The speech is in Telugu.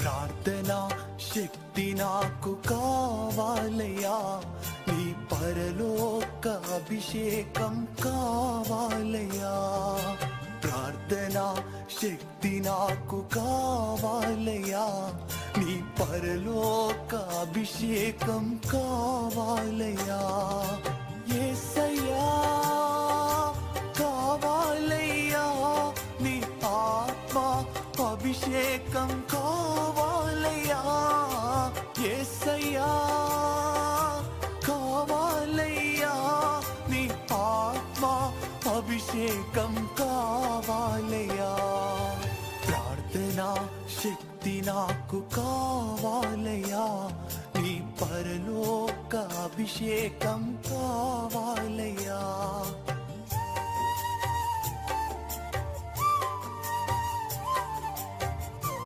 ప్రార్థనా శక్తి నాకు కావాలయ్యా, నీ పరలోక అభిషేకం కావాలయ్యా. ప్రార్థనా శక్తి నాకు కావాలయ్యా, నీ పరలోక అభిషేకం కావాలయ్యా. యేసయ్యా కావాలయ్యా, నీ ఆత్మ అభిషేకం కావాలయ్యా. యేసయ్యా కావాలయ్యా, నీ ఆత్మ అభిషేకం కావాలయ్యా. ప్రార్థనా శక్తి నాకు కావాలయ్యా, నీ పరలోక అభిషేకం కావాలయ్యా.